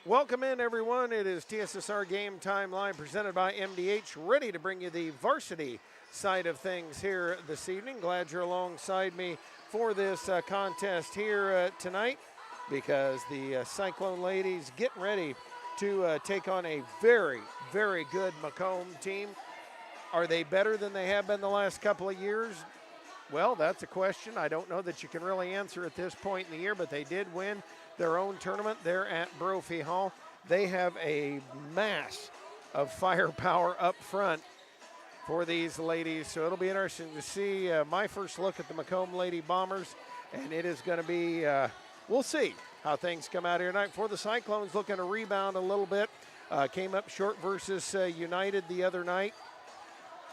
Welcome in, everyone. It is TSSR Game Time Live presented by MDH, ready to bring you the varsity side of things here this evening. Glad you're alongside me for this contest here tonight, because the Cyclone ladies getting ready to take on a very, very good Macomb team. Are they better than they have been the last couple of years? Well, that's a question I don't know that you can really answer at this point in the year, but they did win their own tournament there at Brophy Hall. They have a mass of firepower up front for these ladies, so it'll be interesting to see my first look at the Macomb Lady Bombers, and it is going to be, we'll see how things come out here tonight. For the Cyclones, looking to rebound a little bit, came up short versus United the other night,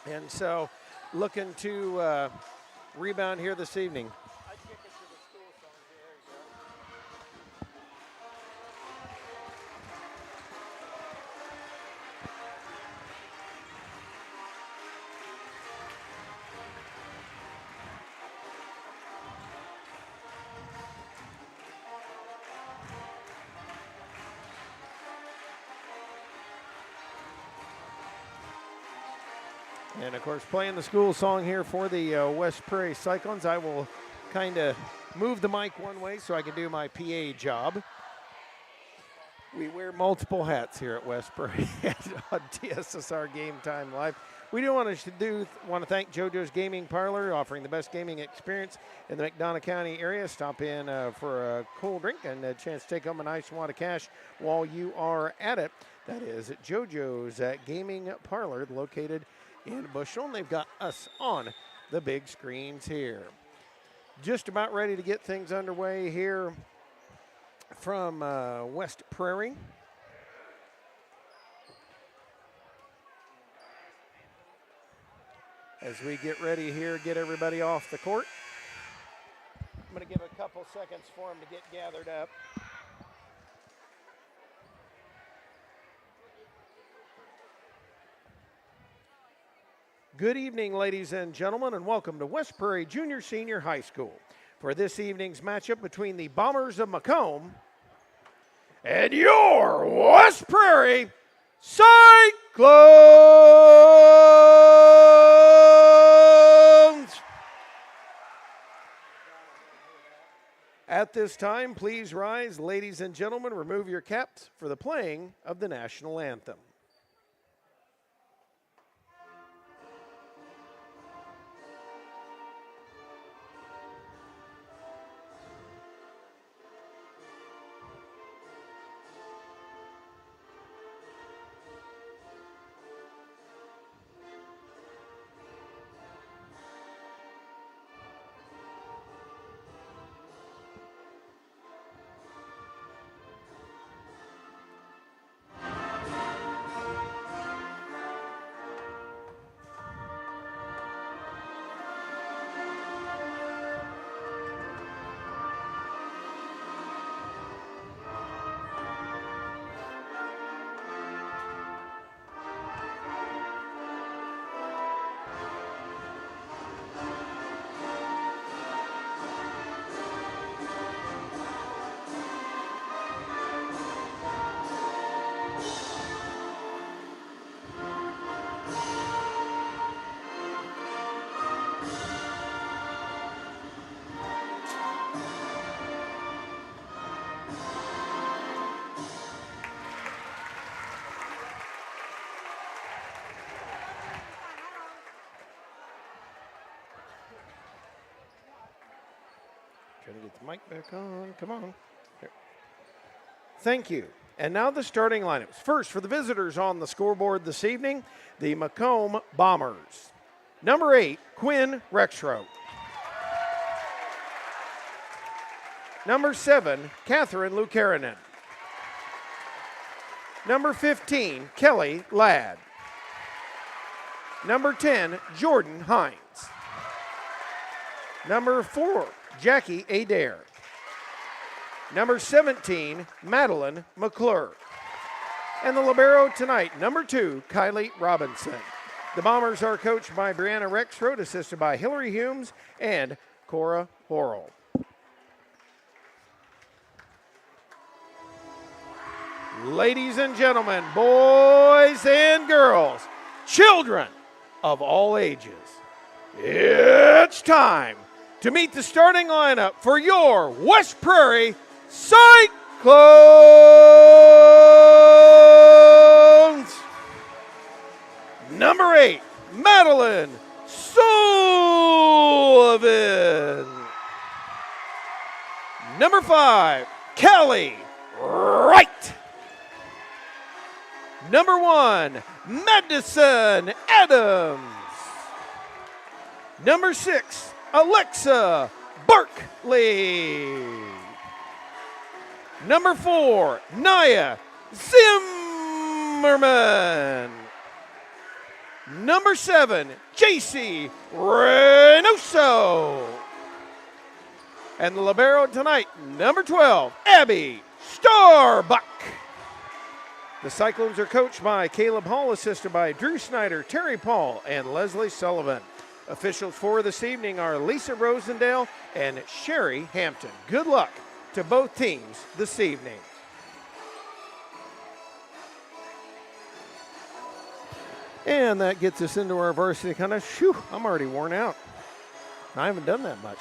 and so looking to rebound here this evening. And, of course, playing the school song here for the West Prairie Cyclones. I will kind of move the mic one way so I can do my PA job. We wear multiple hats here at West Prairie on TSSR Game Time Live. We do want to thank JoJo's Gaming Parlor, offering the best gaming experience in the McDonough County area. Stop in for a cool drink and a chance to take home a nice wad of cash while you are at it. That is at JoJo's Gaming Parlor, located in Bushnell, and they've got us on the big screens here. Just about ready to get things underway here from West Prairie. As we get ready here, get everybody off the court. I'm going to give a couple seconds for them to get gathered up. Good evening, ladies and gentlemen, and welcome to West Prairie Junior Senior High School for this evening's matchup between the Bombers of Macomb and your West Prairie Cyclones. At this time, please rise, ladies and gentlemen, remove your caps for the playing of the national anthem. Trying to get the mic back on. Come on. Here. Thank you. And now the starting lineups. First, for the visitors on the scoreboard this evening, the Macomb Bombers. Number 8, Quinn Rexroth. Number 7, Catherine Lukarinen. Number 15, Kelly Ladd. Number 10, Jordan Hines. Number 4, Jackie Adair. Number 17, Madeline McClure. And the libero tonight, number 2, Kylie Robinson. The Bombers are coached by Brianna Rexroth, assisted by Hillary Humes and Cora Horrell. ladies and gentlemen, boys and girls, children of all ages, it's time to meet the starting lineup for your West Prairie Cyclones. Number 8, Madeline Sullivan. Number 5, Kelly Wright. Number 1, Madison Adams. Number 6, Alexa Barkley. Number 4, Naya Zimmerman. Number 7, JC Reynoso. And the libero tonight, number 12, Abby Starbuck. The Cyclones are coached by Caleb Hall, assisted by Drew Snyder, Terry Paul, and Leslie Sullivan. Officials for this evening are Lisa Rosendale and Sherry Hampton. Good luck to both teams this evening. And that gets us into our varsity contest. Phew, I'm already worn out. I haven't done that much.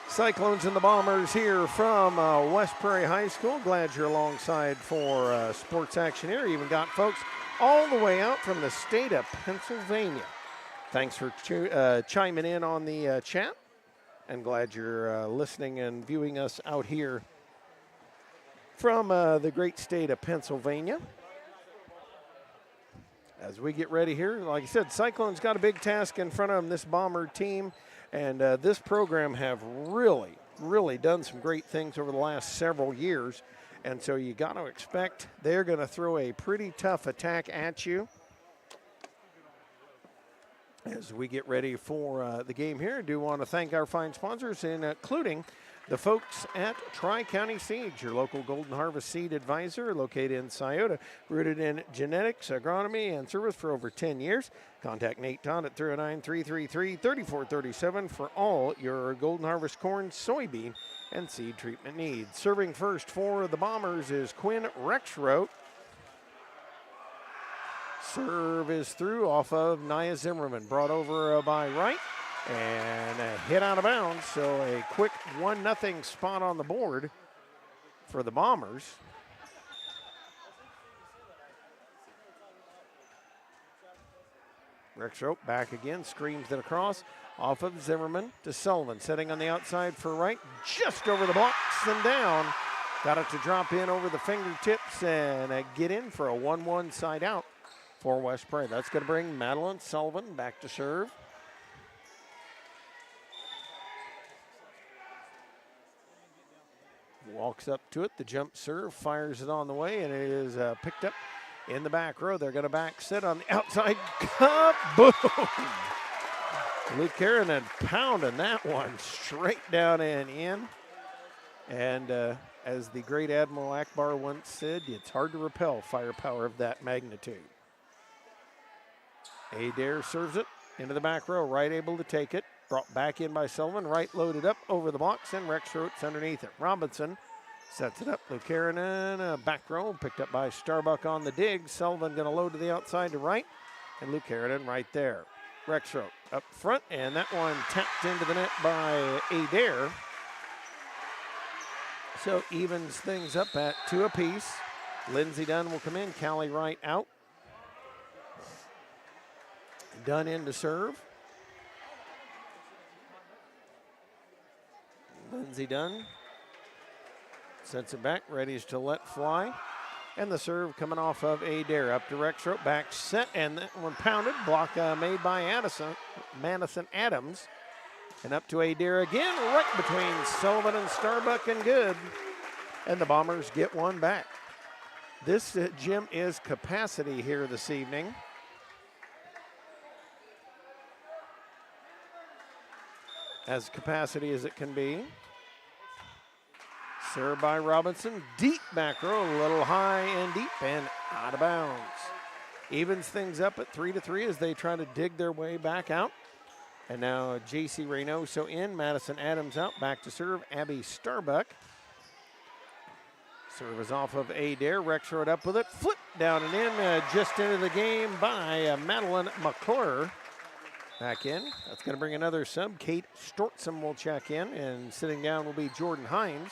Cyclones and the Bombers here from West Prairie High School. Glad you're alongside for sports action here. Even got folks all the way out from the state of Pennsylvania. Thanks for chiming in on the chat. And glad you're listening and viewing us out here from the great state of Pennsylvania. As we get ready here, like I said, Cyclones got a big task in front of them, this Bomber team. And this program have really done some great things over the last several years. And so you got to expect they're going to throw a pretty tough attack at you. As we get ready for the game here, I do want to thank our fine sponsors, including the folks at Tri-County Seeds, your local Golden Harvest seed advisor, located in Scioto, rooted in genetics, agronomy, and service for over 10 years. Contact Nate Todd at 309-333-3437 for all your Golden Harvest corn, soybean, and seed treatment needs. Serving first for the Bombers is Quinn Rexroth. Serve is through off of Naya Zimmerman, brought over by Wright. And a hit out of bounds, so a quick 1-0 spot on the board for the Bombers. Rexroth back again, screams it across, off of Zimmerman to Sullivan, setting on the outside for Wright, just over the blocks and down. Got it to drop in over the fingertips and get in for a 1-1 side out for West Prairie. That's going to bring Madeline Sullivan back to serve. Walks up to it, the jump serve, fires it on the way, and it is picked up in the back row. They're going to back set on the outside. Boom! Luke Karen pounding that one straight down and in. And as the great Admiral Akbar once said, it's hard to repel firepower of that magnitude. Adair serves it into the back row. Wright able to take it. Brought back in by Sullivan. Wright loaded up over the box, and Rexroth's underneath it. Robinson sets it up. Luke back row, picked up by Starbuck on the dig. Sullivan going to load to the outside to Wright, and Luke Harridan right there. Rexroth up front, and that one tapped into the net by Adair. So evens things up at 2 apiece. Lindsey Dunn will come in. Callie Wright out. Dunn in to serve. Lindsey Dunn sets it back, ready to let fly. And the serve coming off of Adair up to Rexroth, back set, and that one pounded. Block made by Madison Adams. And up to Adair again, right between Sullivan and Starbuck, and good. And the Bombers get one back. This gym is capacity here this evening. As capacity as it can be. Served by Robinson, deep back row, a little high and deep and out of bounds. Evens things up at 3-3 as they try to dig their way back out. And now J.C. Reynoso in, Madison Adams out, back to serve, Abby Starbuck. Serve is off of Adair. Rexroad up with it. Flip down and in, just into the game by Madeline McClure. Back in. That's going to bring another sub. Kate Stortzum will check in, and sitting down will be Jordan Hines.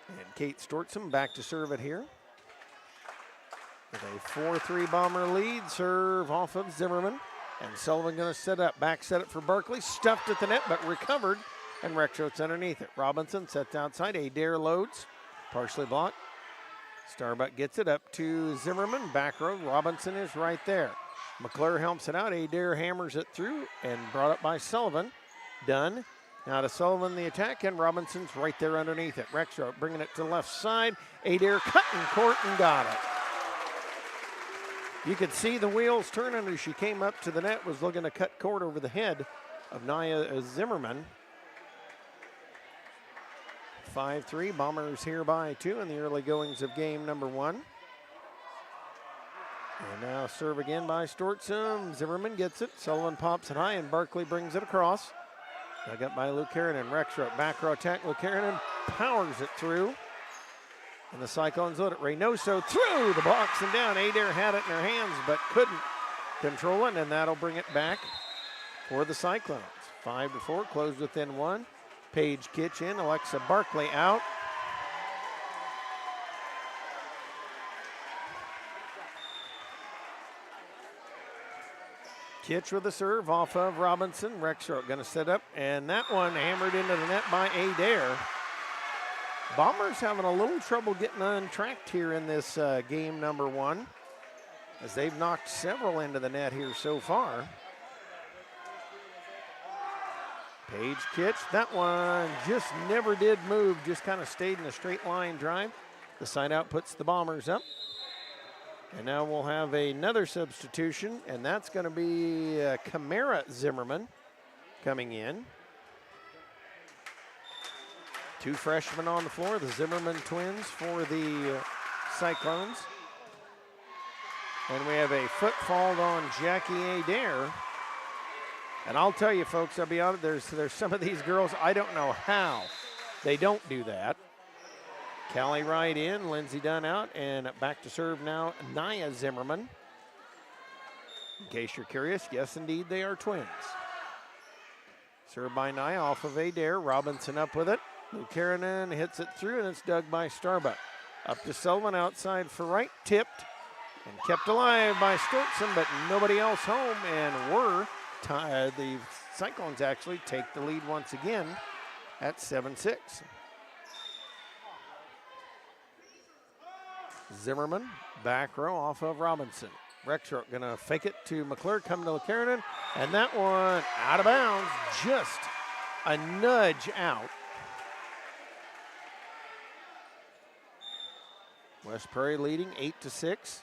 And Kate Stortzum back to serve it here. With a 4-3 Bomber lead. Serve off of Zimmerman. And Sullivan going to set up. Back set it for Berkeley. Stuffed at the net, but recovered. And Rexroad's underneath it. Robinson sets outside. Adair loads. Partially blocked. Starbuck gets it up to Zimmerman. Back row. Robinson is right there. McClure helps it out. Adair hammers it through and brought up by Sullivan. Dunn. Now to Sullivan the attack, and Robinson's right there underneath it. Rexroad bringing it to the left side. Adair cutting court and got it. You could see the wheels turning as she came up to the net, was looking to cut court over the head of Nia Zimmerman. 5-3, Bombers here by 2 in the early goings of game number 1. And now serve again by Stortzum. Zimmerman gets it. Sullivan pops it high, and Berkeley brings it across. Dug up by Luke Keranen. Rexroad back row attack. Luke Keranen powers it through. And the Cyclones load it. Reynoso through the box and down. Adair had it in her hands, but couldn't control it, and that'll bring it back for the Cyclones. 5-4, closed within 1. Paige Kitchen, Alexa Barkley out. Kitch with a serve off of Robinson. Rexroad going to set up, and that one hammered into the net by Adair. Bombers having a little trouble getting untracked here in this game number 1, as they've knocked several into the net here so far. Paige Kitch, that one just never did move, just kind of stayed in a straight line drive. The side out puts the Bombers up. And now we'll have another substitution, and that's going to be Camara Zimmerman coming in. 2 freshmen on the floor, the Zimmerman twins for the Cyclones. And we have a foot fault on Jackie Adair. And I'll tell you, folks, I'll be honest, there's some of these girls, I don't know how they don't do that. Callie Wright in, Lindsey Dunn out, and back to serve now, Nia Zimmerman. In case you're curious, yes, indeed, they are twins. Served by Nia off of Adair. Robinson up with it. Luke Keranen hits it through, and it's dug by Starbuck. Up to Sullivan, outside for Wright, tipped, and kept alive by Stortzum, but nobody else home, and the Cyclones actually take the lead once again at 7-6. Zimmerman, back row off of Robinson. Rexroad gonna fake it to McClure, coming to Keranen, and that one out of bounds, just a nudge out. West Prairie leading 8-6.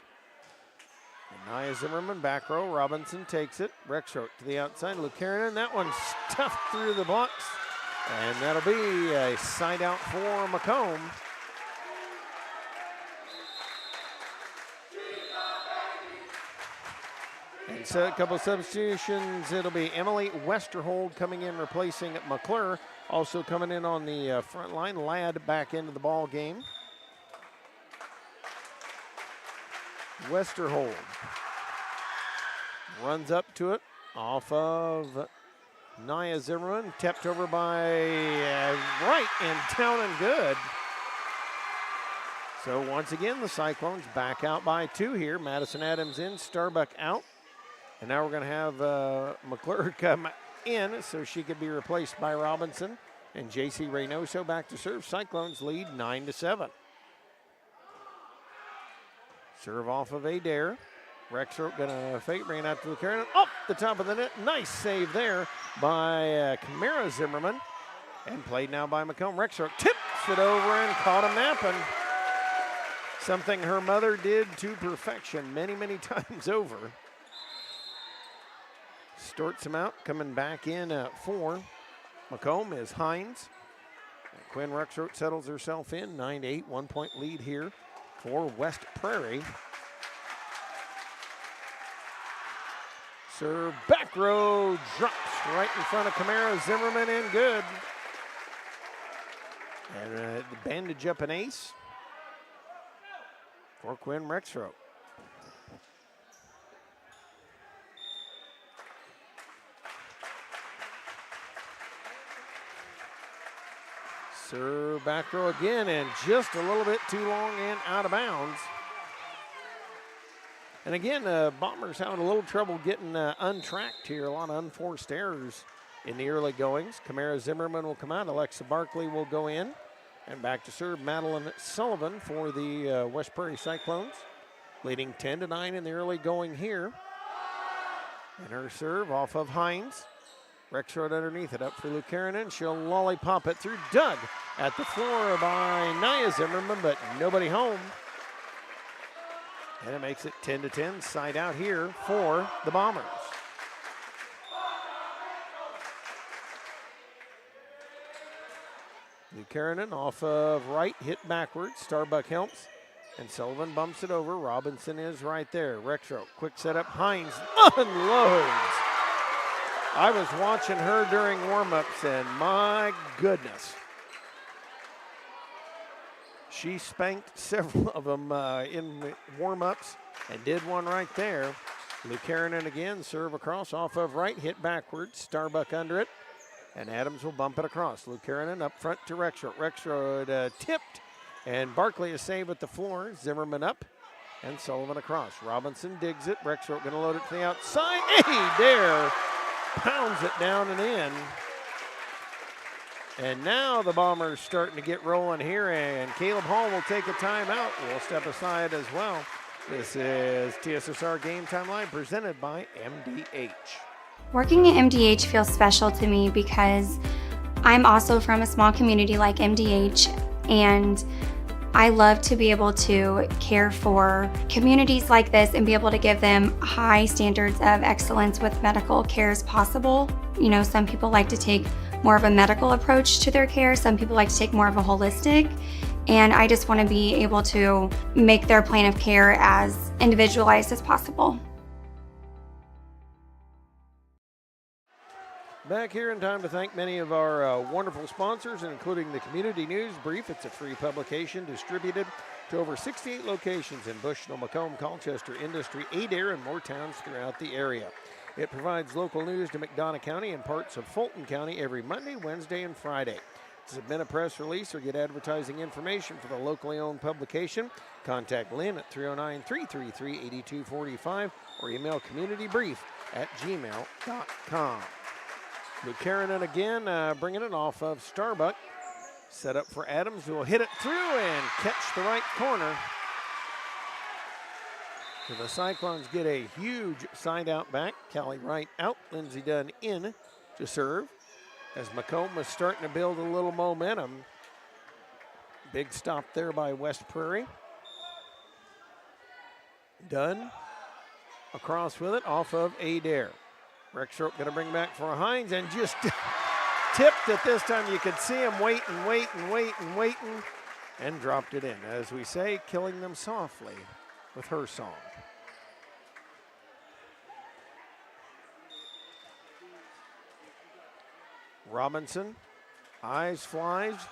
And Nia Zimmerman, back row. Robinson takes it. Rexroad to the outside. Luke Keranen, that one stuffed through the box. And that'll be a side out for Macomb. And so a couple of substitutions. It'll be Emily Westerhold coming in, replacing McClure. Also coming in on the front line, Ladd back into the ball game. Westerhold runs up to it off of Nia Zimmerman, tapped over by Wright, and down and good. So once again, the Cyclones back out by 2 here. Madison Adams in, Starbuck out. And now we're going to have McClure come in so she could be replaced by Robinson. And J.C. Reynoso back to serve. Cyclones lead 9-7. Serve off of Adair. Rexroad gonna fake, bring it out to the Keranen. Up the top of the net. Nice save there by Camara Zimmerman. And played now by Macomb. Rexroad tips it over and caught him napping. Something her mother did to perfection many, many times over. Stortzum out, coming back in at 4. Macomb is Hines. And Quinn Rexroad settles herself in. 9-8, 1-point lead here for West Prairie. Serve back row, drops right in front of Camara Zimmerman, and good. And bandage up an ace for Quinn Rexroth. Serve back row again, and just a little bit too long and out of bounds. And again, Bombers having a little trouble getting untracked here. A lot of unforced errors in the early goings. Kamara Zimmerman will come out. Alexa Barkley will go in. And back to serve Madeline Sullivan for the West Prairie Cyclones. Leading 10-9 in the early going here. And her serve off of Hines. Rexroth underneath it, up for Luke Karanen. She'll lollipop it through. Dug at the floor by Nia Zimmerman, but nobody home. And it makes it 10-10, side out here for the Bombers. Luke Karanen off of right, hit backwards. Starbuck helps, and Sullivan bumps it over. Robinson is right there. Rexroth, quick setup. Hines unloads. I was watching her during warm-ups, and my goodness. She spanked several of them in warm-ups and did one right there. Lucanen again, serve across off of right, hit backwards. Starbuck under it, and Adams will bump it across. Lucanen up front to Rexroth. Rexroth tipped, and Barkley is saved at the floor. Zimmerman up, and Sullivan across. Robinson digs it. Rexroth going to load it to the outside. Hey, there. Pounds it down and in. And now the Bombers starting to get rolling here, and Caleb Hall will take a timeout. We'll step aside as well. This is TSSR Game Time Live presented by MDH. Working at MDH feels special to me because I'm also from a small community like MDH, and I love to be able to care for communities like this and be able to give them high standards of excellence with medical care as possible. You know, some people like to take more of a medical approach to their care. Some people like to take more of a holistic. And I just want to be able to make their plan of care as individualized as possible. Back here in time to thank many of our wonderful sponsors, including the Community News Brief. It's a free publication distributed to over 68 locations in Bushnell, Macomb, Colchester, Industry, Adair, and more towns throughout the area. It provides local news to McDonough County and parts of Fulton County every Monday, Wednesday, and Friday. To submit a press release or get advertising information for the locally owned publication, contact Lynn at 309-333-8245 or email communitybrief@gmail.com. Luke Karanen again, bringing it off of Starbuck. Set up for Adams, who will hit it through and catch the right corner. So the Cyclones get a huge side out back. Callie Wright out, Lindsey Dunn in to serve. As Macomb was starting to build a little momentum. Big stop there by West Prairie. Dunn across with it off of Adair. Rexroth going to bring back for Hines and just tipped it this time. You could see him waiting, and dropped it in. As we say, killing them softly with her song. Robinson, eyes flies,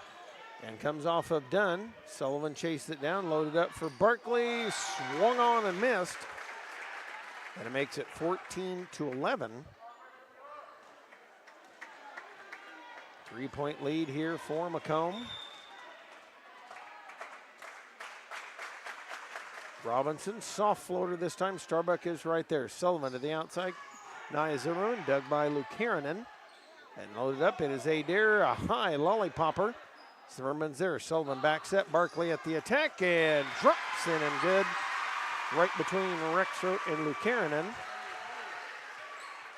and comes off of Dunn. Sullivan chased it down, loaded up for Barkley, swung on and missed. And it makes it 14-11. 3-point lead here for Macomb. Robinson, soft floater this time. Starbuck is right there. Sullivan to the outside. Nia Zimmerman, dug by Luke Karanen. And loaded up, it is Adair, a high lollipopper. Zimmerman's there. Sullivan backs up. Barkley at the attack and drops in and good. Right between Rexroth and Luke Karanen.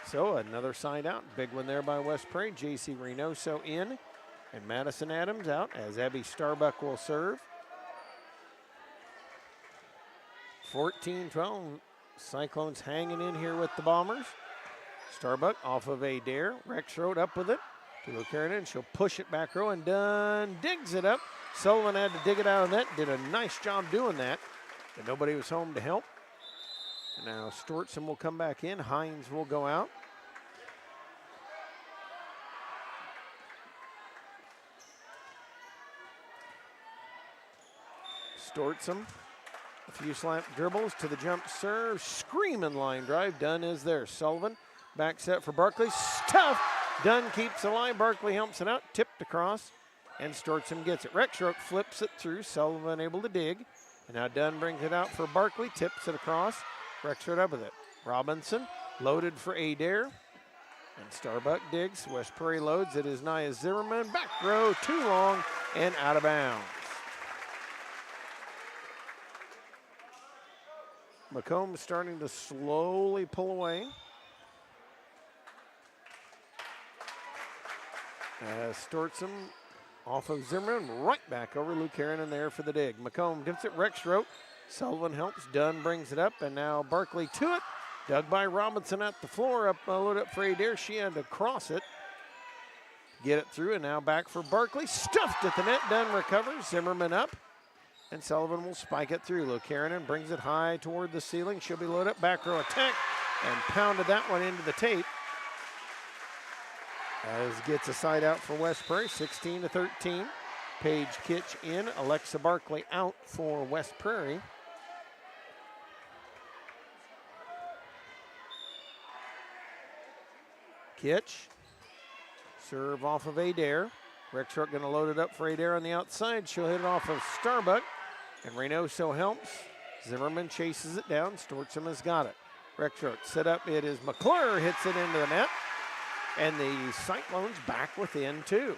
So another side out. Big one there by West Prairie. J.C. Reynoso in. And Madison Adams out as Abby Starbuck will serve. 14-12. Cyclones hanging in here with the Bombers. Starbuck off of Adair. Rexroth up with it to Luke Karanen. She'll push it back row and Dunn digs it up. Sullivan had to dig it out of net. Did a nice job doing that. But nobody was home to help. And now Stortson will come back in. Hines will go out. Stortzum, a few slap dribbles to the jump serve. Screaming line drive. Dunn is there. Sullivan, back set for Barkley. Stuff. Dunn keeps the line. Barkley helps it out. Tipped across. And Stortzum gets it. Rexroth flips it through. Sullivan able to dig. And now Dunn brings it out for Barkley. Tips it across. Rexroth up with it. Robinson loaded for Adair. And Starbuck digs. West Prairie loads. It is Nia Zimmerman. Back row, too long and out of bounds. Macomb starting to slowly pull away. Stortzum off of Zimmerman, right back over Luke Harrinan there for the dig. Macomb gives it Rexroth. Sullivan helps. Dunn brings it up, and now Barkley to it. Dug by Robinson at the floor, load up for Adair. She had to cross it, get it through, and now back for Barkley. Stuffed at the net, Dunn recovers. Zimmerman up, and Sullivan will spike it through. Luke Harrinan brings it high toward the ceiling. She'll be loaded up, back row attack, and pounded that one into the tape. As gets a side out for West Prairie, 16-13. Paige Kitch in, Alexa Barkley out for West Prairie. Kitch, serve off of Adair. Rexroth going to load it up for Adair on the outside. She'll hit it off of Starbuck, and Reynoso helps. Zimmerman chases it down. Stortzum has got it. Rexroth set up. It is McClure, hits it into the net, and the Cyclones back within 2.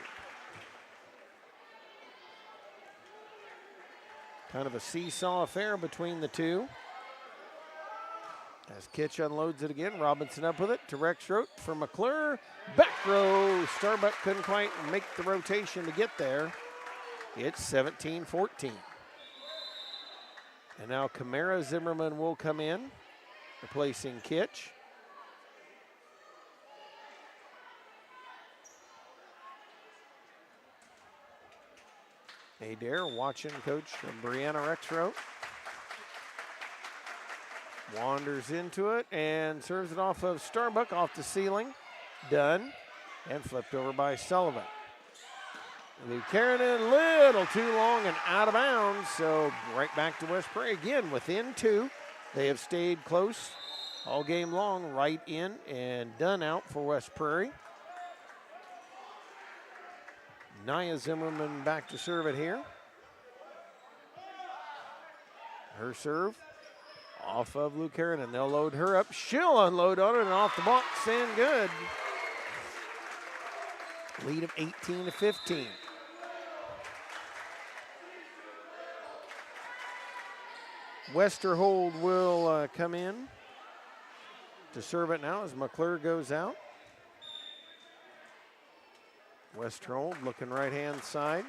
Kind of a seesaw affair between the two. As Kitch unloads it again, Robinson up with it to Rexroth for McClure. Back row, Starbuck couldn't quite make the rotation to get there. It's 17-14. And now Camara Zimmerman will come in, replacing Kitch. Adair watching coach Brianna Rexroth. Wanders into it and serves it off of Starbuck, off the ceiling. Dunn, and flipped over by Sullivan. Luke Harrinan, little too long and out of bounds, so right back to West Prairie again within 2. They have stayed close all game long, right in and Dunn out for West Prairie. Nia Zimmerman back to serve it here. Her serve off of Luke Harrinan. They'll load her up. She'll unload on it and off the box and good. Lead of 18-15. Westerhold will come in to serve it now as McClure goes out. Westerhold looking right-hand side.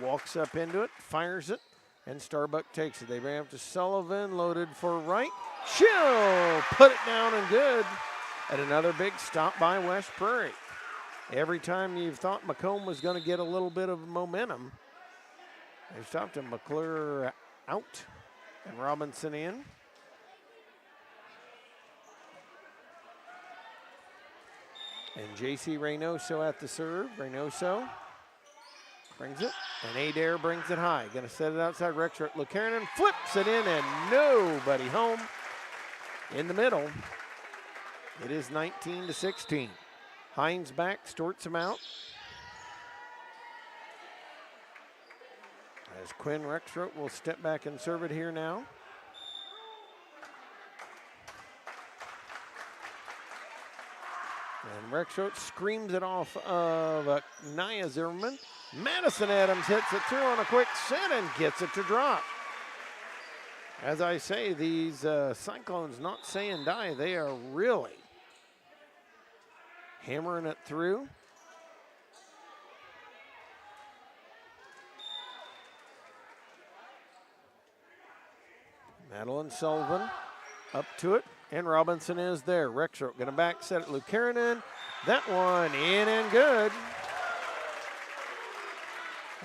Walks up into it, fires it, and Starbuck takes it. They bring up to Sullivan, loaded for right. She'll put it down and good. And another big stop by West Prairie. Every time you've thought Macomb was going to get a little bit of momentum, they stopped him. McClure out and Robinson in. And J.C. Reynoso at the serve. Reynoso brings it, and Adair brings it high. Going to set it outside Rexroth. Luke Harrinan flips it in, and nobody home in the middle. It is 19-16. Hines back, Stortzum out. As Quinn Rexroth will step back and serve it here now. And Rexroth screams it off of Nia Zimmerman. Madison Adams hits it through on a quick set and gets it to drop. As I say, these Cyclones not saying die. They are really hammering it through. Madeline Sullivan up to it, and Robinson is there. Rexroth going to back set it. Luke Harrinan, that one in and good.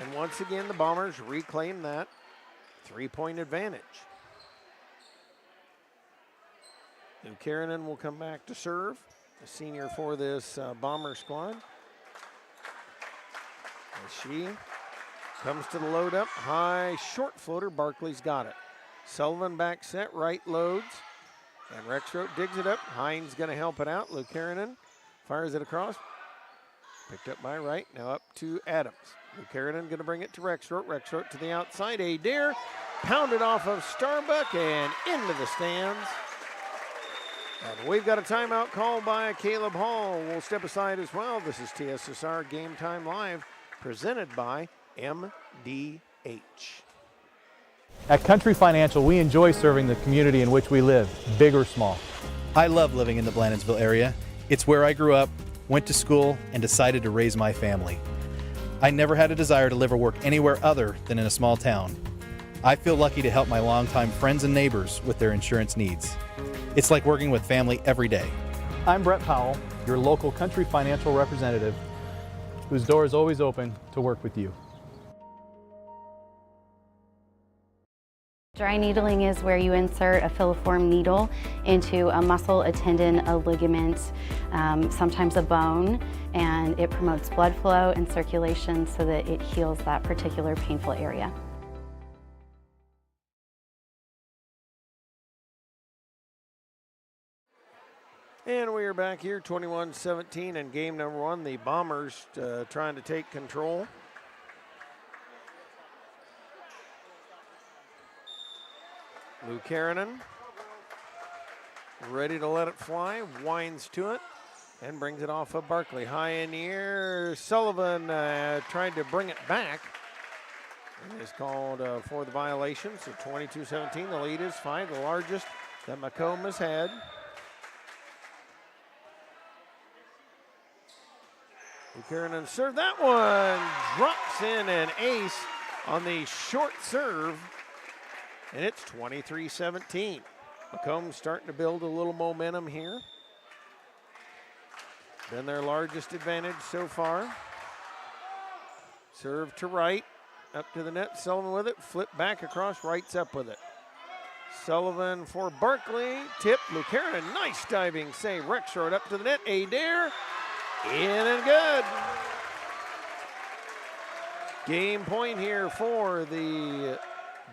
And once again, the Bombers reclaim that 3-point advantage. Luke Harrinan will come back to serve, the senior for this Bomber squad. As she Comes to the load up, high short floater, Barkley's got it. Sullivan back set, right loads, and Rexroth digs it up. Hines gonna help it out. Lukanen fires it across. Picked up by Wright, now up to Adams. Lukanen gonna bring it to Rexroth. Rexroth to the outside, Adair pounded off of Starbuck and into the stands. And we've got a timeout called by Caleb Hall. We'll step aside as well. This is TSSR Game Time Live, presented by MDH. At Country Financial, we enjoy serving the community in which we live, big or small. I love living in the Blandonsville area. It's where I grew up, went to school, and decided to raise my family. I never had a desire to live or work anywhere other than in a small town. I feel lucky to help my longtime friends and neighbors with their insurance needs. It's like working with family every day. I'm Brett Powell, your local Country Financial representative, whose door is always open to work with you. Dry needling is where you insert a filiform needle into a muscle, a tendon, a ligament, sometimes a bone, and it promotes blood flow and circulation so that it heals that particular painful area. And we are back here, 21-17 in game number one. The Bombers trying to take control. Lukanen ready to let it fly, winds to it, and brings it off of Barkley. High in the air, Sullivan tried to bring it back. And is called for the violation, so 22-17. The lead is 5, the largest that Macomb has had. Lukanen serve, that one drops in an ace on the short serve. And it's 23-17. Macomb starting to build a little momentum here. Been their largest advantage so far. Serve to right, up to the net, Sullivan with it, flip back across, Wright's up with it. Sullivan for Barkley, tip, Lukanen, nice diving save. Rexroth up to the net, Adair, in and good. Game point here for the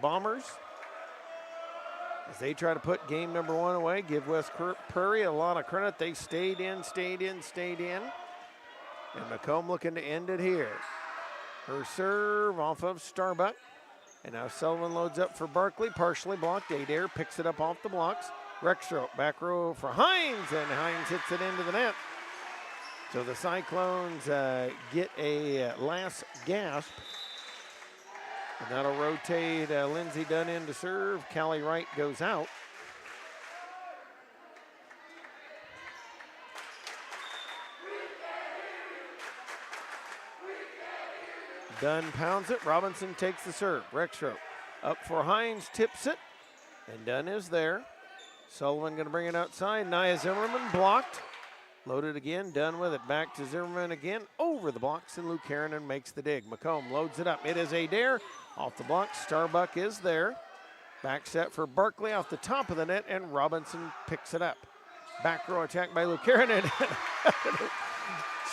Bombers as they try to put game number one away. Give West Prairie a lot of credit. They stayed in. And Macomb looking to end it here. Her serve off of Starbuck. And now Sullivan loads up for Barkley, partially blocked. Adair picks it up off the blocks. Rexroth, back row for Hines, and Hines hits it into the net. So the Cyclones get a last gasp. And that'll rotate Lindsey Dunn in to serve. Callie Wright goes out. Dunn pounds it. Robinson takes the serve. Rexroth up for Hines, tips it. And Dunn is there. Sullivan going to bring it outside. Nia Zimmerman blocked. Loaded again, Dunn with it, back to Zimmerman again, over the blocks, and Luke Harrinan makes the dig. Macomb loads it up. It is Adair off the blocks. Starbuck is there. Back set for Barkley off the top of the net, and Robinson picks it up. Back row attack by Luke Harrinan.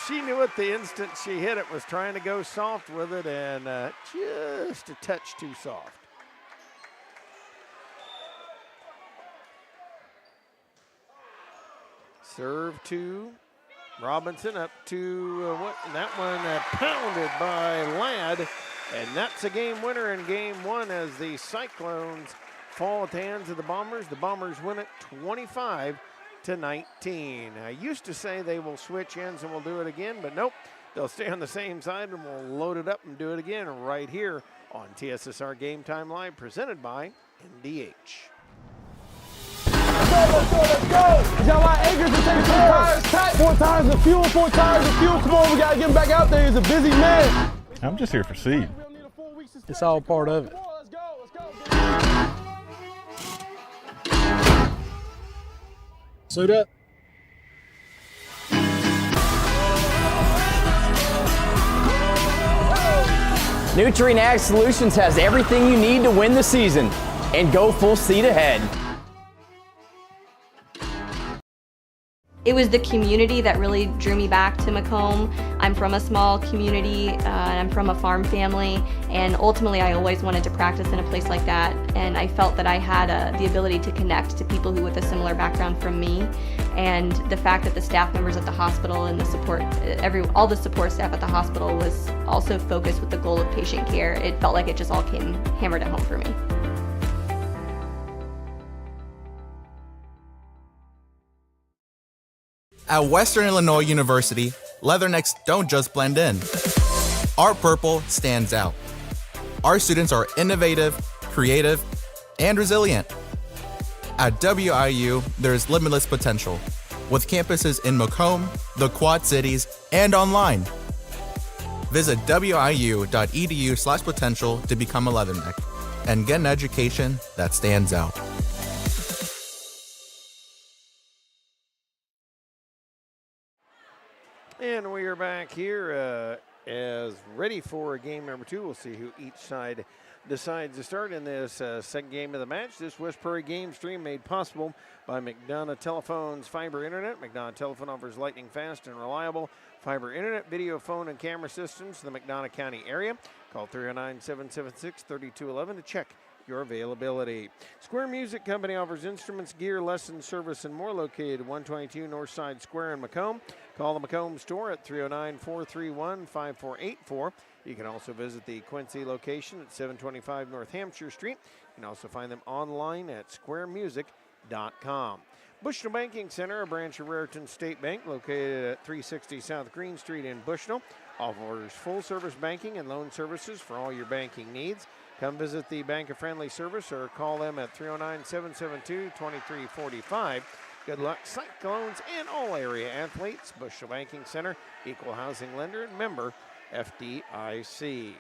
She knew it the instant she hit it, was trying to go soft with it, and just a touch too soft. Serve to Robinson, up to that one pounded by Ladd, and that's a game winner in game one as the Cyclones fall at the hands of the Bombers. The Bombers win it 25-19. I used to say they will switch ends and we'll do it again, but nope, they'll stay on the same side and we'll load it up and do it again right here on TSSR Game Time Live, presented by MDH. Let's go. We got a lot of acres to take 4 tires of fuel, 4 tires of fuel. Come on, we got to get him back out there. He's a busy man. I'm just here for seed. It's all part of it. Suit up. Nutrien Ag Solutions has everything you need to win the season and go full speed ahead. It was the community that really drew me back to Macomb. I'm from a small community, and I'm from a farm family, and ultimately I always wanted to practice in a place like that, and I felt that I had the ability to connect to people who with a similar background from me, and the fact that the staff members at the hospital and the support, all the support staff at the hospital was also focused with the goal of patient care. It felt like it just all came hammered at home for me. At Western Illinois University, Leathernecks don't just blend in. Our purple stands out. Our students are innovative, creative, and resilient. At WIU, there's limitless potential, with campuses in Macomb, the Quad Cities, and online. Visit wiu.edu/potential to become a Leatherneck and get an education that stands out. And we are back here as ready for game number 2. We'll see who each side decides to start in this second game of the match. This West Prairie game stream made possible by McDonough Telephone's fiber internet. McDonough Telephone offers lightning fast and reliable fiber internet, video, phone, and camera systems to the McDonough County area. Call 309-776-3211 to check your availability. Square Music Company offers instruments, gear, lesson service, and more, located 122 Northside Square in Macomb. Call the Macomb store at 309-431-5484. You can also visit the Quincy location at 725 North Hampshire Street. You can also find them online at squaremusic.com. Bushnell Banking Center, a branch of Raritan State Bank located at 360 South Green Street in Bushnell, offers full-service banking and loan services for all your banking needs. Come visit the banker-friendly service or call them at 309-772-2345. Good luck, Cyclones, and all area athletes. Bushnell Banking Center, equal housing lender, and member FDIC.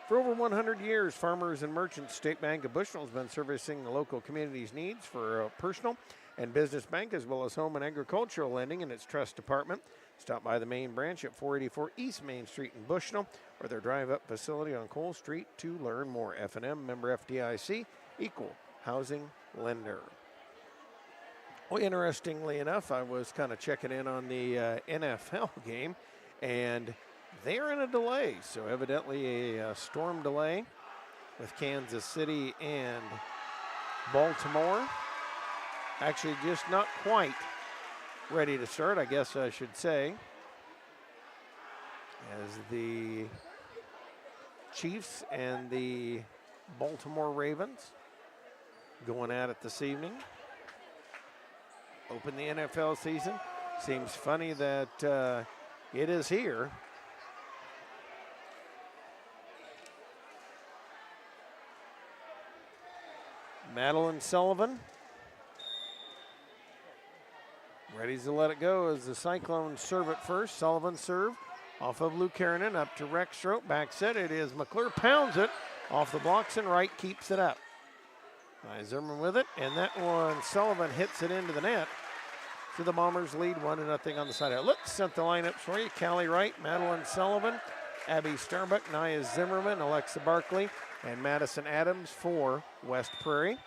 For over 100 years, Farmers and Merchants State Bank of Bushnell has been servicing the local community's needs for personal and business bank, as well as home and agricultural lending in its trust department. Stop by the main branch at 484 East Main Street in Bushnell, or their drive-up facility on Cole Street to learn more. F&M, member FDIC, equal housing lender. Well, interestingly enough, I was kind of checking in on the NFL game, and they're in a delay. So evidently a storm delay with Kansas City and Baltimore. Actually, just not quite ready to start, I guess I should say, as the Chiefs and the Baltimore Ravens going at it this evening. Open the NFL season. Seems funny that it is here. Madeline Sullivan ready to let it go as the Cyclones serve it first. Sullivan serve off of Luke Karanen up to Rex Strope. Back set, it is McClure, pounds it off the blocks and right, keeps it up. Zimmerman with it, and that one, Sullivan hits it into the net. So the Bombers lead 1-0 on the side out. Let's set the lineups for you. Callie Wright, Madeline Sullivan, Abby Starbuck, Nia Zimmerman, Alexa Barkley, and Madison Adams for West Prairie.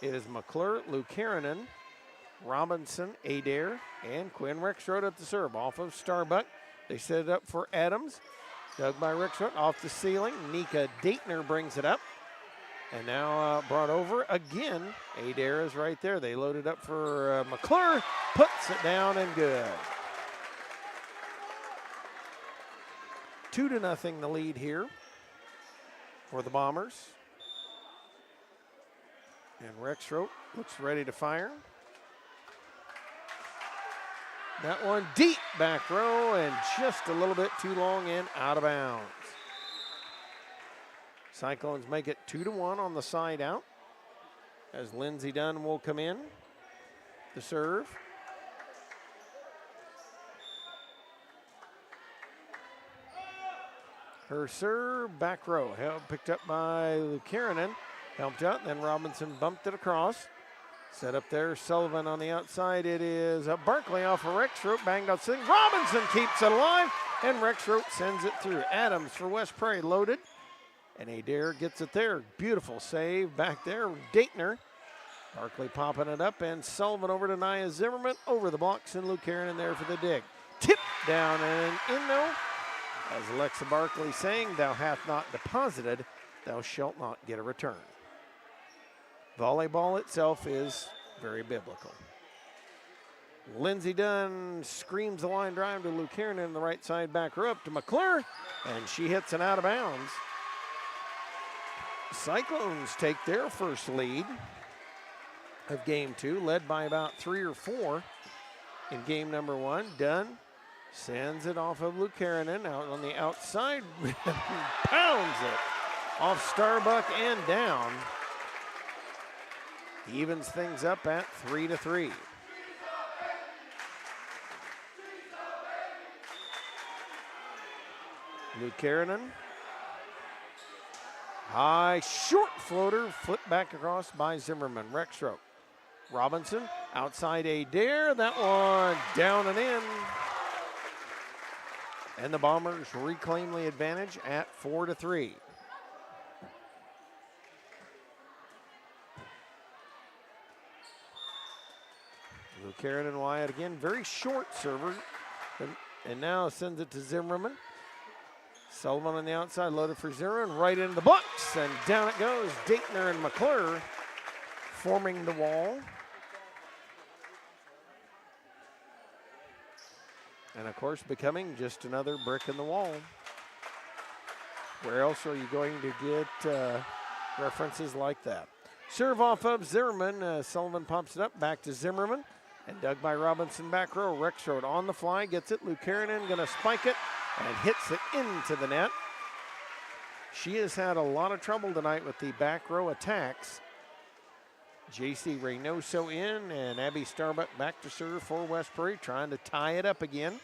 It is McClure, Luke Karanen, Robinson, Adair, and Quinn Rexroad at the serve. Off of Starbuck, they set it up for Adams. Dug by Rexroad, off the ceiling. Nika Daitner brings it up. And now brought over again. Adair is right there. They loaded up for McClure, puts it down and good. 2-0 the lead here for the Bombers. And Rexroad looks ready to fire. That one deep back row and just a little bit too long and out of bounds. Cyclones make it 2-1 on the side out as Lindsey Dunn will come in to serve. Her serve, back row, picked up by Karanen, helped out, then Robinson bumped it across. Set up there, Sullivan on the outside. It is Barkley off of Rexroad, banged out sitting. Robinson keeps it alive, and Rexroad sends it through. Adams for West Prairie loaded, and Adair gets it there. Beautiful save back there. Daitner Barkley popping it up, and Sullivan over to Nia Zimmerman, over the blocks, and Luke Aaron in there for the dig. Tip down and in though. As Alexa Barkley saying, thou hath not deposited, thou shalt not get a return. Volleyball itself is very biblical. Lindsey Dunn screams the line drive to Luke Aaron in the right side back row up to McClure, and she hits it out of bounds. Cyclones take their first lead of game 2, led by about 3 or 4 in game number 1. Dunn sends it off of Luke Aaron out on the outside, pounds it off Starbuck and down. Evens things up at 3-3. Luke Karanen. High short floater, flipped back across by Zimmerman. Rexroth. Robinson outside Adair. That one down and in. And the Bombers reclaim the advantage at 4-3. Luke Karanen wide again. Very short server. And now sends it to Zimmerman. Sullivan on the outside, loaded for Zimmerman, right into the blocks, and down it goes. Daytner and McClure forming the wall. And of course, becoming just another brick in the wall. Where else are you going to get references like that? Serve off of Zimmerman. Sullivan pops it up, back to Zimmerman. And dug by Robinson back row. Rexroth on the fly, gets it. Luke Karanen gonna spike it and hits it into the net. She has had a lot of trouble tonight with the back row attacks. JC Reynoso in, and Abby Starbuck back to serve for West Prairie, trying to tie it up again.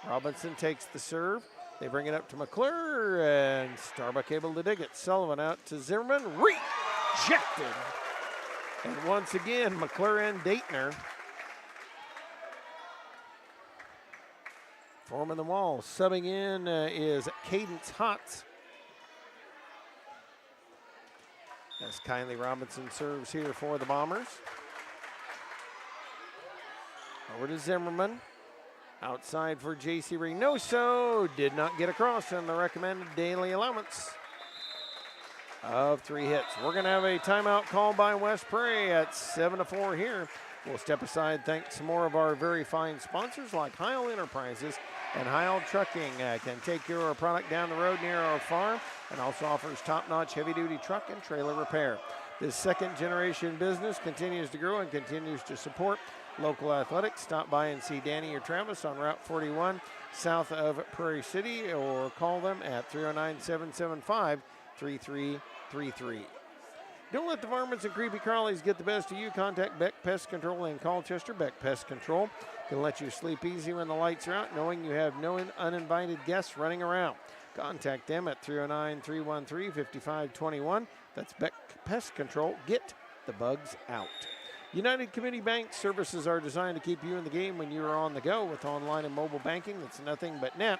Robinson takes the serve. They bring it up to McClure, and Starbuck able to dig it. Sullivan out to Zimmerman, rejected. And once again, McClure and Daytner forming the wall. Subbing in is Cadence Hotz. As Kylie Robinson serves here for the Bombers. Over to Zimmerman. Outside for JC Reynoso. Did not get across on the recommended daily allowance of 3 hits. We're going to have a timeout called by West Prairie at 7-4 here. We'll step aside, thank some more of our very fine sponsors like Heil Enterprises and Heil Trucking. Can take your product down the road near our farm and also offers top-notch heavy-duty truck and trailer repair. This second-generation business continues to grow and continues to support local athletics. Stop by and see Danny or Travis on Route 41 south of Prairie City, or call them at 309-775-3333. Don't let the varmints and creepy crawlies get the best of you. Contact Beck Pest Control in Colchester. Beck Pest Control can let you sleep easy when the lights are out, knowing you have no uninvited guests running around. Contact them at 309-313-5521. That's Beck Pest Control. Get the bugs out. United Community Bank services are designed to keep you in the game when you are on the go. With online and mobile banking, that's nothing but net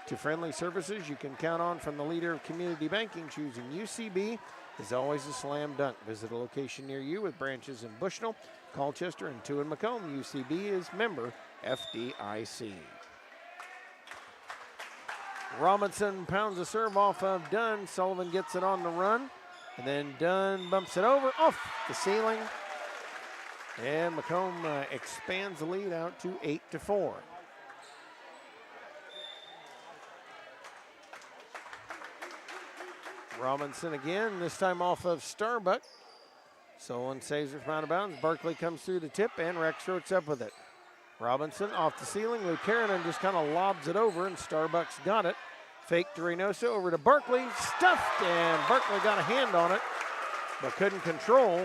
to friendly services you can count on from the leader of community banking. Choosing UCB is always a slam dunk. Visit a location near you with branches in Bushnell, Colchester, and 2 in Macomb. UCB is member FDIC. Robinson pounds a serve off of Dunn. Sullivan gets it on the run, and then Dunn bumps it over off the ceiling. And Macomb expands the lead out to 8-4. Robinson again, this time off of Starbuck. Solon saves it from out of bounds. Barkley comes through the tip, and Rexroth's up with it. Robinson off the ceiling. Luke Karanen just kind of lobs it over, and Starbuck's got it. Fake to Reynoso, over to Barkley. Stuffed, and Barkley got a hand on it, but couldn't control.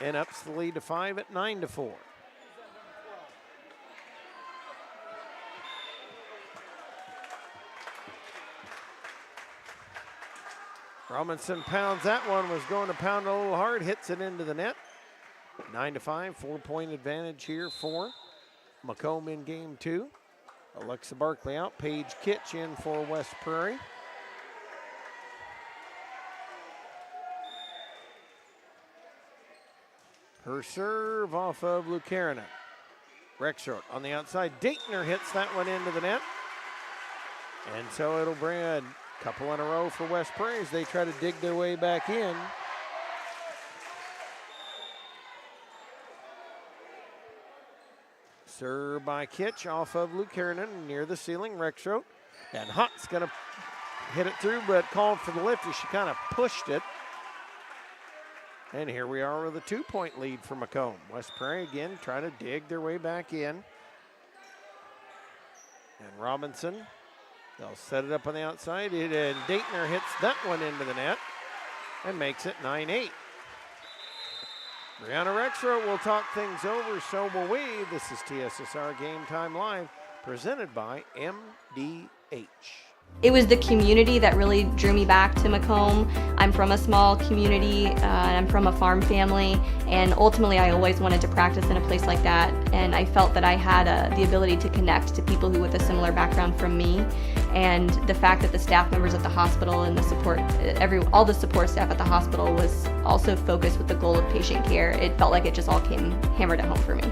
And ups the lead to 5 at 9-4. Robinson pounds that one, was going to pound a little hard, hits it into the net. 9-5, 4-point advantage here for Macomb in game 2. Alexa Barkley out, Paige Kitch in for West Prairie. Her serve off of Lucarina. Rexroth on the outside. Daytoner hits that one into the net. And so it'll bring a couple in a row for West Prairie as they try to dig their way back in. Serve by Kitch off of Lucarina near the ceiling. Rexroth. And Hutt's going to hit it through, but called for the lift as she kind of pushed it. And here we are with a 2-point lead for Macomb. West Prairie again trying to dig their way back in. And Robinson, they'll set it up on the outside. And Daytoner hits that one into the net and makes it 9-8. Brianna Rexroth will talk things over, so will we. This is TSSR Game Time Live, presented by MDH. It was the community that really drew me back to Macomb. I'm from a small community, and I'm from a farm family, and ultimately I always wanted to practice in a place like that, and I felt that I had the ability to connect to people who with a similar background from me, and the fact that the staff members at the hospital and the support, all the support staff at the hospital was also focused with the goal of patient care. It felt like it just all came hammered at home for me.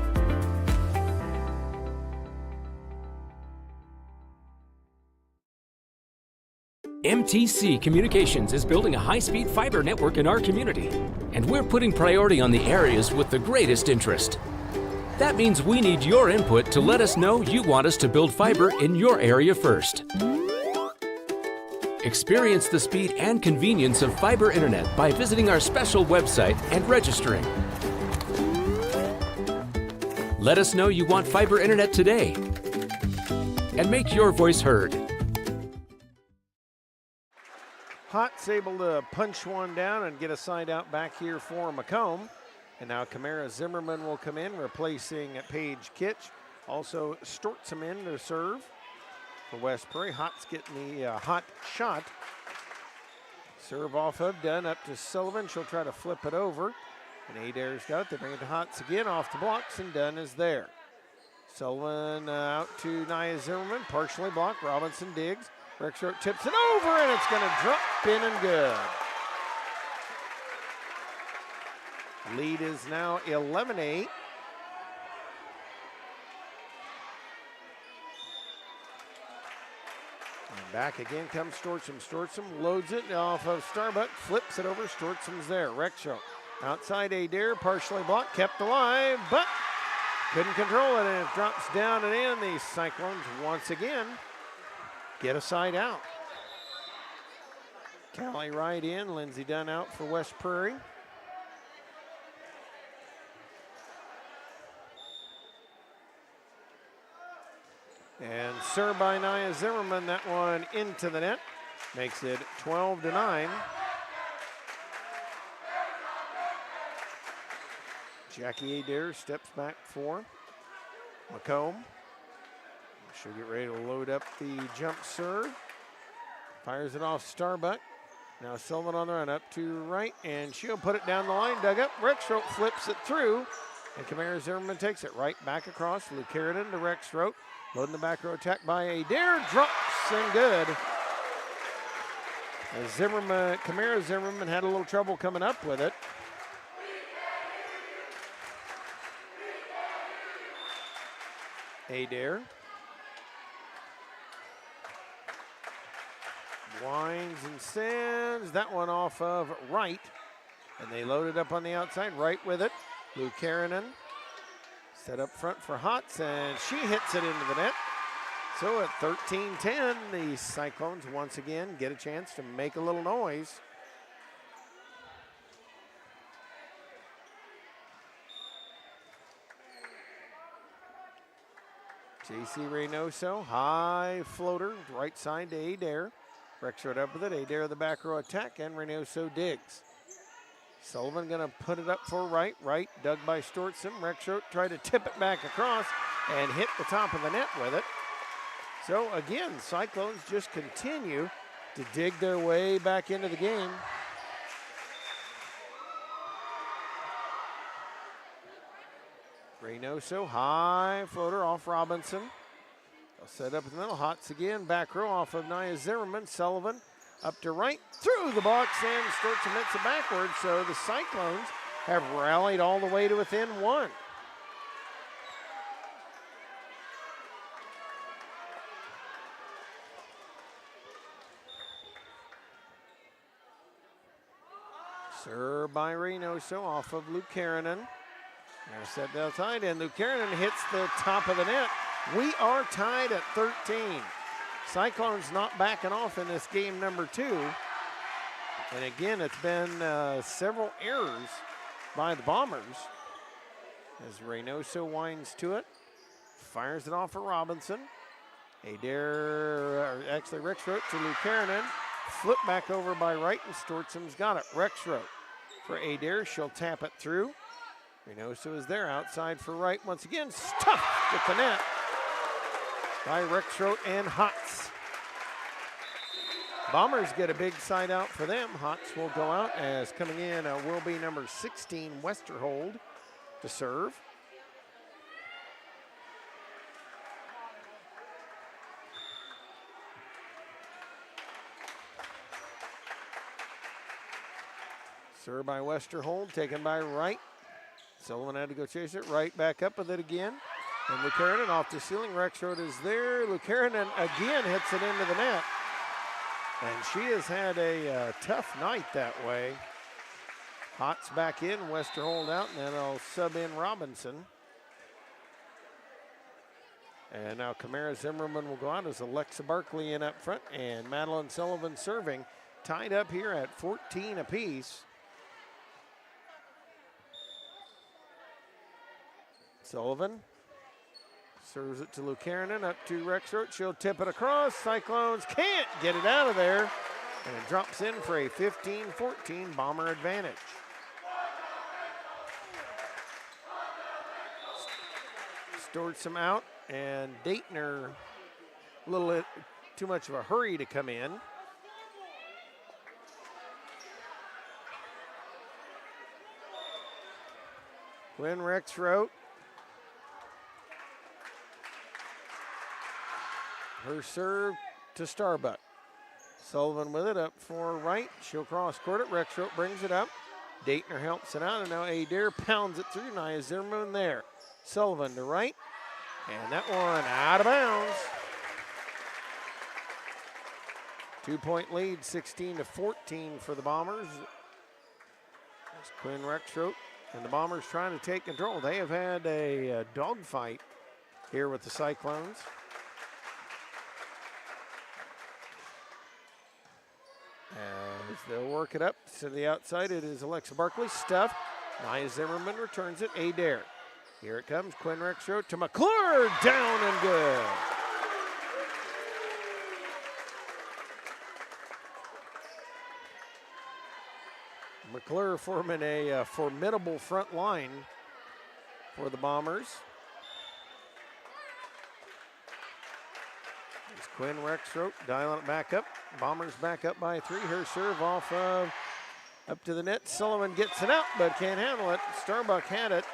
MTC Communications is building a high-speed fiber network in our community, and we're putting priority on the areas with the greatest interest. That means we need your input to let us know you want us to build fiber in your area first. Experience the speed and convenience of fiber internet by visiting our special website and registering. Let us know you want fiber internet today, and make your voice heard. Hutt's able to punch one down and get a side out back here for Macomb. And now Kamara Zimmerman will come in, replacing Paige Kitch. Also Stortzum in to serve for West Prairie. Hutt's getting the hot shot. Serve off of Dunn up to Sullivan. She'll try to flip it over. And Adair's got it. They bring it to Hutt's again off the blocks, and Dunn is there. Sullivan out to Nia Zimmerman, partially blocked. Robinson digs. Rexroth tips it over, and it's going to drop in and good. Lead is now 11-8. And back again comes Stortzum. Stortzum loads it off of Starbuck, flips it over. Stortzum's there. Rexroth outside Adair, partially blocked, kept alive, but couldn't control it, and it drops down and in. The Cyclones once again get a side out. Callie right in, Lindsey Dunn out for West Prairie. And served by Nia Zimmerman, that one into the net. Makes it 12-9. Jackie Adair steps back for Macomb. She'll get ready to load up the jump serve. Fires it off Starbuck. Now Sullivan on the run up to right, and she'll put it down the line. Dug up. Rexroth flips it through, and Kamara Zimmerman takes it right back across. Lucarina to Rexroth. Loading the back row attack by Adair. Drops and good. As Kamara Zimmerman had a little trouble coming up with it. Adair winds and sends that one off of right, and they load it up on the outside. Right with it. Lucarina set up front for Hotz, and she hits it into the net. So at 13-10, the Cyclones once again get a chance to make a little noise. J.C. Reynoso, high floater, right side to Adair. Rexroth up with it. Adair the back row attack, and Reynoso digs. Sullivan gonna put it up for right, dug by Stortzum. Rexroth tried to tip it back across and hit the top of the net with it. So again, Cyclones just continue to dig their way back into the game. Reynoso, high floater off Robinson. They'll set up in the middle. Hotz again, back row off of Nia Zimmerman. Sullivan up to right, through the box, and Stortzum hits it backwards. So the Cyclones have rallied all the way to within one. Serve by Reynoso off of Luke Karanen. They're set outside, and Luke Karanen hits the top of the net. We are tied at 13. Cyclones not backing off in this game number 2. And again, it's been several errors by the Bombers as Reynoso winds to it, fires it off for Robinson. Actually Rexroth to Luke Karanen. Flip back over by Wright, and Stortsam's got it. Rexroth for Adair. She'll tap it through. Reynoso is there outside for Wright. Once again, stuffed at the net by Rexroth and Hotz. Bombers get a big side out for them. Hotz will go out as coming in will be number 16, Westerhold, to serve. Served by Westerhold, taken by Wright. Sullivan had to go chase it. Wright back up with it again. And Lucanen off the ceiling. Rexroth is there. Lucanen again hits it into the net. And she has had a tough night that way. Hotz back in, Westerhold out, and then I'll sub in Robinson. And now Kamara Zimmerman will go out as Alexa Barkley in up front, and Madeline Sullivan serving. Tied up here at 14 apiece. Sullivan serves it to Lucanen, up to Rexroth. She'll tip it across. Cyclones can't get it out of there. And it drops in for a 15-14 Bomber advantage. Stortsam out, and Daytner a little bit too much of a hurry to come in. Quinn Rexroth. Her serve to Starbuck. Sullivan with it up for Wright. She'll cross court it. Rexroth brings it up. Daytner helps it out, and now Adair pounds it through. Nia Zimmerman there. Sullivan to Wright. And that one out of bounds. 2-point lead, 16-14 for the Bombers. That's Quinn Rexroth. And the Bombers trying to take control. They have had a dogfight here with the Cyclones. As they'll work it up to the outside, it is Alexa Barkley, stuffed. Nia Zimmerman returns it, Adair. Here it comes, Quinn Rexroth to McClure, down and good. McClure forming a formidable front line for the Bombers. It's Quinn Rexroth dialing it back up. Bombers back up by 3. Her serve off of up to the net. Sullivan gets it out, but can't handle it. Starbuck had it.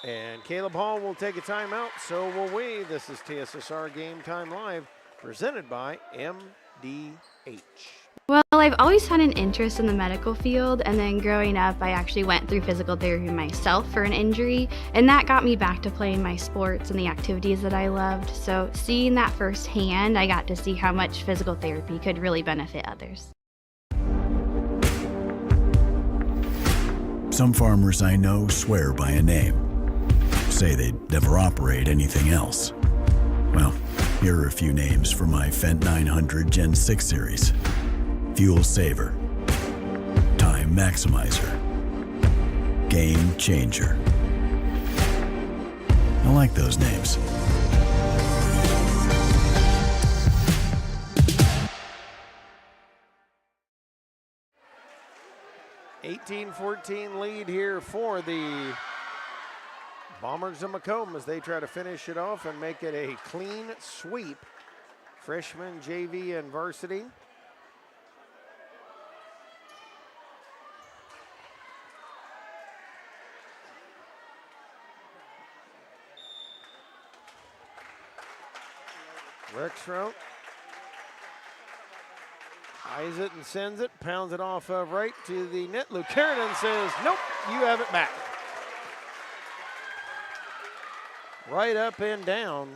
And Caleb Hall will take a timeout, so will we. This is TSSR Game Time Live, presented by MDH. Well, I've always had an interest in the medical field, and then growing up, I actually went through physical therapy myself for an injury, and that got me back to playing my sports and the activities that I loved. So seeing that firsthand, I got to see how much physical therapy could really benefit others. Some farmers I know swear by a name, say they'd never operate anything else. Well, here are a few names for my Fendt 900 Gen 6 series. Fuel Saver, Time Maximizer, Game Changer. I like those names. (18-14) lead here for the Bombers of Macomb as they try to finish it off and make it a clean sweep. Freshman, JV, and varsity. Rexroth Eyes it and sends it, pounds it off of right to the net. Luke Kiernan says, nope, you have it back. Right up and down.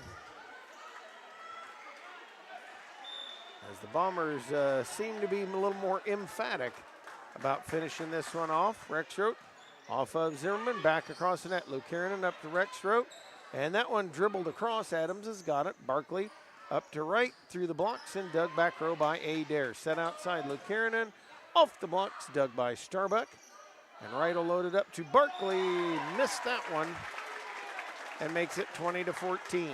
As the Bombers seem to be a little more emphatic about finishing this one off. Rexroth off of Zimmerman, back across the net. Luke Kiernan up to Rexroth, and that one dribbled across. Adams has got it. Barkley up to right through the blocks and dug back row by Adair. Set outside Luke Kiernan, off the blocks, dug by Starbuck. And right will load it up to Barkley. Missed that one and makes it 20-14.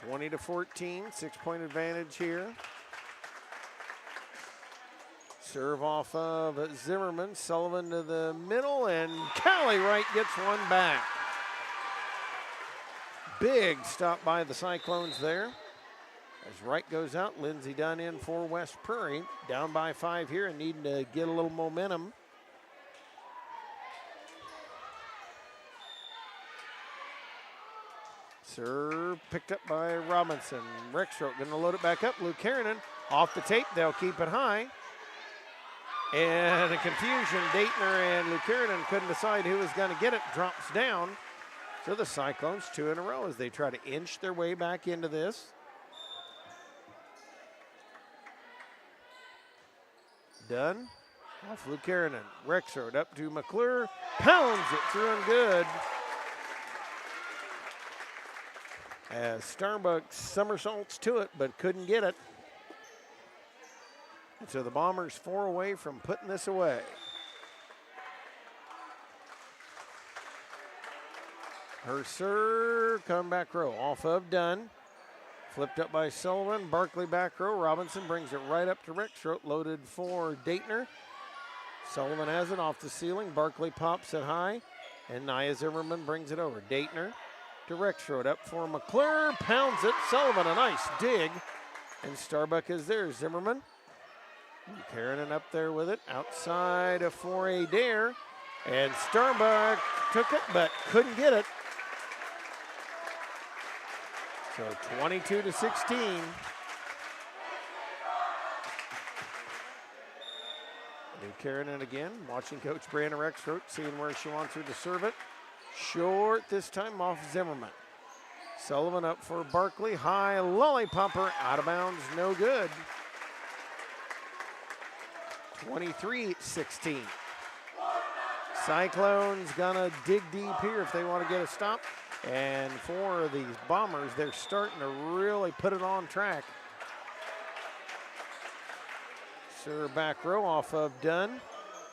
20-14, 6-point advantage here. Serve off of Zimmerman, Sullivan to the middle, and Callie Wright gets one back. Big stop by the Cyclones there. As Wright goes out, Lindsey Dunn in for West Prairie. Down by 5 here and needing to get a little momentum. Serve picked up by Robinson. Rexroth going to load it back up. Luke Kiernan off the tape. They'll keep it high. And a confusion. Daytner and Luke Kiernan couldn't decide who was going to get it. Drops down. So the Cyclones 2 in a row as they try to inch their way back into this. Dunn off Luke Kiernan. Rexroth up to McClure. Pounds it through and good. As Starbuck somersaults to it, but couldn't get it. And so the Bombers 4 away from putting this away. Her serve, come back row, off of Dunn. Flipped up by Sullivan, Barkley back row. Robinson brings it right up to Rexroth, loaded for Daytner. Sullivan has it off the ceiling. Barkley pops it high, and Nia Zimmerman brings it over. Daytner to Rexroth, up for McClure, pounds it. Sullivan, a nice dig, and Starbuck is there. Zimmerman, Kiernan up there with it, outside for Adair, and Starbuck took it, but couldn't get it. So 22-16. Kiernan again, watching Coach Brianna Rexroth, seeing where she wants her to serve it. Short this time off Zimmerman. Sullivan up for Barkley, high lollipopper, out of bounds, no good. 23-16. Cyclones gonna dig deep here if they want to get a stop. And for these Bombers, they're starting to really put it on track. Serve back row off of Dunn.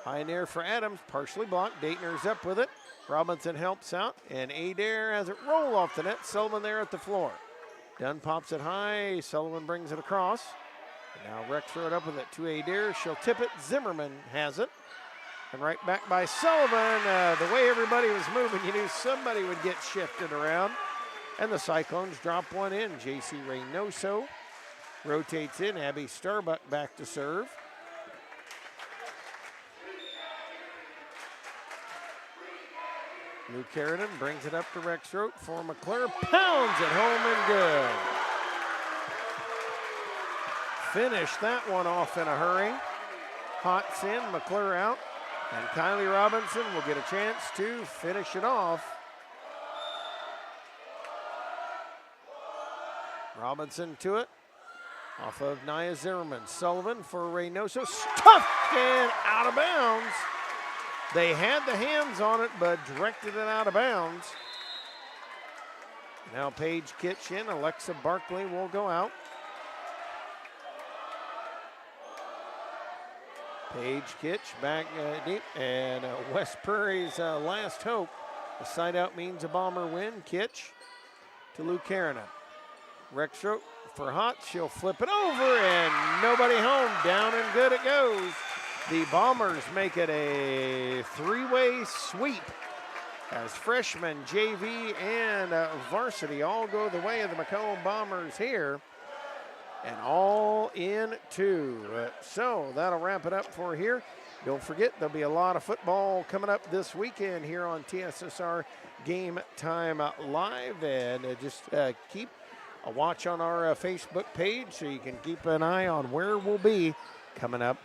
High in air for Adams, partially blocked. Daytner's up with it. Robinson helps out, and Adair has it roll off the net. Sullivan there at the floor. Dunn pops it high. Sullivan brings it across. And now Rexroth up with it to Adair. She'll tip it. Zimmerman has it. And right back by Sullivan. The way everybody was moving, you knew somebody would get shifted around. And the Cyclones drop one in. J.C. Reynoso rotates in. Abby Starbuck back to serve. Luke Kiernan brings it up to Rexroth for McClure. Pounds it home and good. Finish that one off in a hurry. Hots in, McClure out. And Kylie Robinson will get a chance to finish it off. Robinson to it. Off of Nia Zimmerman. Sullivan for Reynoso. Stuffed and out of bounds. They had the hands on it, but directed it out of bounds. Now Paige Kitchen. Alexa Barkley will go out. Paige Kitch back deep, and West Prairie's last hope. The side out means a Bomber win. Kitch to Luke Kiernan. Rexroth for Hot, she'll flip it over, and nobody home. Down and good it goes. The Bombers make it a three-way sweep as freshmen, JV, and varsity all go the way of the Macomb Bombers here. And all in two. So that'll wrap it up for here. Don't forget, there'll be a lot of football coming up this weekend here on TSSR Game Time Live. And just keep a watch on our Facebook page so you can keep an eye on where we'll be coming up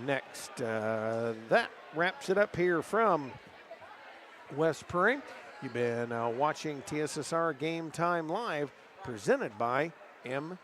next. That wraps it up here from West Prairie. You've been watching TSSR Game Time Live, presented by MDH.